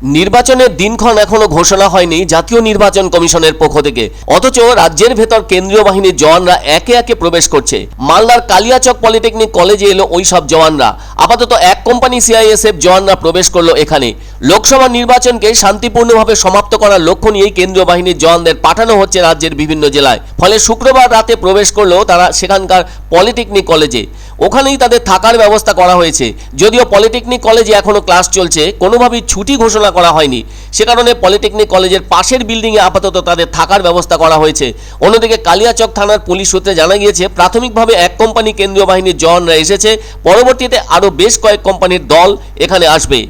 নির্বাচনের দিনক্ষণ এখনো ঘোষণা হয়নি জাতীয় নির্বাচন কমিশনের পক্ষ থেকে, অথচ রাজ্যের ভেতর কেন্দ্রীয় বাহিনীর জওয়ানরা একে একে প্রবেশ করছে। মালদার কালিয়াচক পলিটেকনিক কলেজে এলো ওই সব জওয়ানরা। আপাতত এক কোম্পানি সিআইএসএফ জওয়ানরা প্রবেশ করলো এখানে। লোকসভা নির্বাচনকে শান্তিপূর্ণভাবে সমাপ্ত করার লক্ষ্য নিয়েই কেন্দ্রীয় বাহিনীর জওয়ানদের পাঠানো হচ্ছে রাজ্যের বিভিন্ন জেলায়। ফলে শুক্রবার রাতে প্রবেশ করলো তারা সেখানকার পলিটেকনিক কলেজে। ওখানেই তাদের থাকার ব্যবস্থা করা হয়েছে। যদিও পলিটেকনিক কলেজে এখনো ক্লাস চলছে, কোনোভাবেই ছুটি ঘোষণা করা হয়নি। সে কারণে পলিটেকনিক কলেজের পাশের বিল্ডিংয়ে আপাতত তাদের থাকার ব্যবস্থা করা হয়েছে। অন্যদিকে কালিয়াচক থানার পুলিশ সূত্রে জানা গিয়েছে, প্রাথমিকভাবে এক কোম্পানি কেন্দ্রীয় বাহিনীর জওয়ানরা এসেছে, পরবর্তীতে আরও বেশ কয়েক কোম্পানির দল এখানে আসবে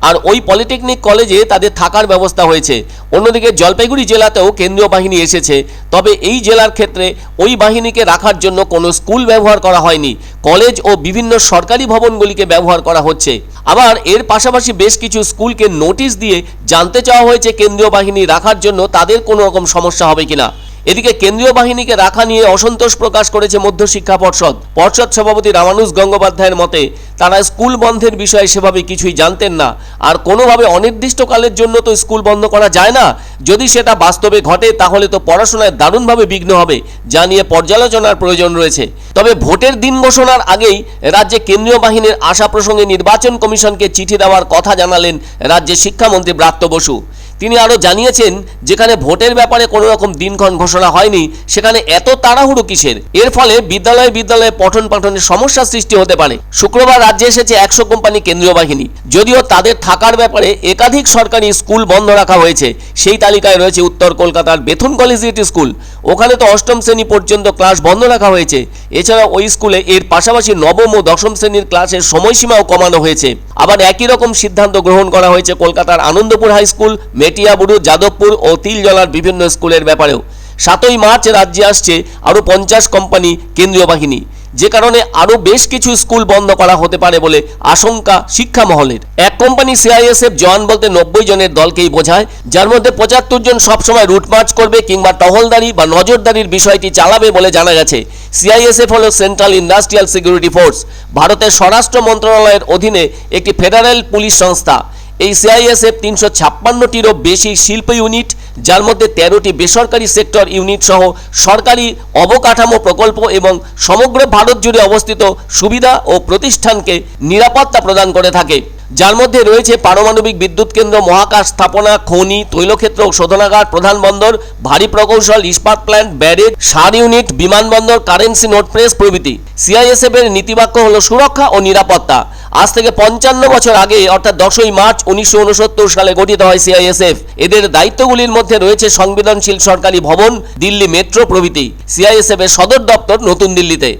আর ওই পলিটেকনিক কলেজে তাদের থাকার ব্যবস্থা হয়েছে। অন্যদিকে জলপাইগুড়ি জেলাতেও কেন্দ্রীয় বাহিনী এসেছে, তবে এই জেলার ক্ষেত্রে ওই বাহিনীকে রাখার জন্য কোনো স্কুল ব্যবহার করা হয়নি। কলেজ ও বিভিন্ন সরকারি ভবনগুলিকে ব্যবহার করা হচ্ছে। আবার এর পাশাপাশি বেশ কিছু স্কুলকে নোটিশ দিয়ে জানতে চাওয়া হয়েছে কেন্দ্রীয় বাহিনী রাখার জন্য তাদের কোনো রকম সমস্যা হবে কিনা। এদিকে কেন্দ্রীয় বাহিনীকে রাখা নিয়ে অসন্তোষ প্রকাশ করেছে মধ্যশিক্ষা পর্ষদ। পর্ষদ সভাপতি রামানুজ গঙ্গোপাধ্যায়ের মতে, তারা স্কুল বন্ধের বিষয়ে সেভাবে কিছুই জানতেন না, আর কোনোভাবে অনির্দিষ্টকালের জন্য তো স্কুল বন্ধ করা যায় না। যদি সেটা বাস্তবে ঘটে তাহলে তো পড়াশোনায় দারুণভাবে বিঘ্ন হবে, যা নিয়ে পর্যালোচনার প্রয়োজন রয়েছে। তবে ভোটের দিন ঘোষণার আগেই রাজ্যে কেন্দ্রীয় বাহিনীর আসা প্রসঙ্গে নির্বাচন কমিশনকে চিঠি দেওয়ার কথা জানালেন রাজ্যের শিক্ষামন্ত্রী ব্রাত্য বসু। তিনি আরও জানিয়েছেন, যেখানে ভোটের ব্যাপারে কোনো রকম দিনক্ষণ ঘোষণা হয়নি সেখানে এত তাড়াহুড়ো কিসের। এর ফলে বিদ্যালয়ে পঠন পাঠনের সমস্যার সৃষ্টি হতে পারে। শুক্রবার রাজ্যে এসেছে 100 কোম্পানি কেন্দ্রীয় বাহিনী। যদিও তাদের থাকার ব্যাপারে একাধিক সরকারি স্কুল বন্ধ রাখা হয়েছে। সেই তালিকায় রয়েছে উত্তর কলকাতার বেথুন কলেজিয়েটি স্কুল। ওখানে তো 8ম শ্রেণী পর্যন্ত ক্লাস বন্ধ রাখা হয়েছে। এছাড়া ওই স্কুলে এর পাশাপাশি 9ম ও 10ম শ্রেণীর ক্লাসের সময়সীমাও কমানো হয়েছে। আবার একই রকম সিদ্ধান্ত গ্রহণ করা হয়েছে কলকাতার আনন্দপুর হাই স্কুল, মেটিয়াবুরু, যাদবপুর ও তিলজলার বিভিন্ন স্কুলের ব্যাপারেও। 7ই মার্চ রাজ্যে আসছে আরও 50 কোম্পানি কেন্দ্রীয় বাহিনী, যে কারণে আরও বেশ কিছু স্কুল বন্ধ করা হতে পারে বলে আশঙ্কা শিক্ষা মহলের। এক কোম্পানি সিআইএসএফ জওয়ান বলতে 90 জনের দলকেই বোঝায়, যার মধ্যে 75 জন সবসময় রুট মার্চ করবে কিংবা টহলদারি বা নজরদারির বিষয়টি চালাবে বলে জানা গেছে। সিআইএসএফ হল সেন্ট্রাল ইন্ডাস্ট্রিয়াল সিকিউরিটি ফোর্স, ভারতের স্বরাষ্ট্র মন্ত্রণালয়ের অধীনে একটি ফেডারেল পুলিশ সংস্থা। এই সিআইএসএফ 356টিরও বেশি শিল্প ইউনিট, যার মধ্যে 13টি বেসরকারি সেক্টর ইউনিট সহ সরকারি অবকাঠামো প্রকল্প এবং সমগ্র ভারত জুড়ে অবস্থিত সুবিধা ও প্রতিষ্ঠানকে নিরাপত্তা প্রদান করে থাকে, যার মধ্যে রয়েছে পারমাণবিক বিদ্যুৎ কেন্দ্র, মহাকাশ স্থাপনা, খনি, তৈলক্ষেত্র, শোধনাগার, প্রধান বন্দর, ভারী প্রকৌশল, ইস্পাত প্ল্যান্ট, ব্যারেজ, সার ইউনিট, বিমানবন্দর, কারেন্সি নোট প্রেস প্রভৃতি। সিআইএসএফ এর নীতিবাক্য হল সুরক্ষা ও নিরাপত্তা। আজ থেকে 55 বছর আগে অর্থাৎ 10ই মার্চ 1969 সালে গঠিত হয় সিআইএসএফ। এদের দায়িত্বগুলির মধ্যে রয়েছে সংবেদনশীল সরকারি ভবন, দিল্লি মেট্রো প্রভৃতি। সিআইএসএফ এর সদর দপ্তর নতুন দিল্লিতে।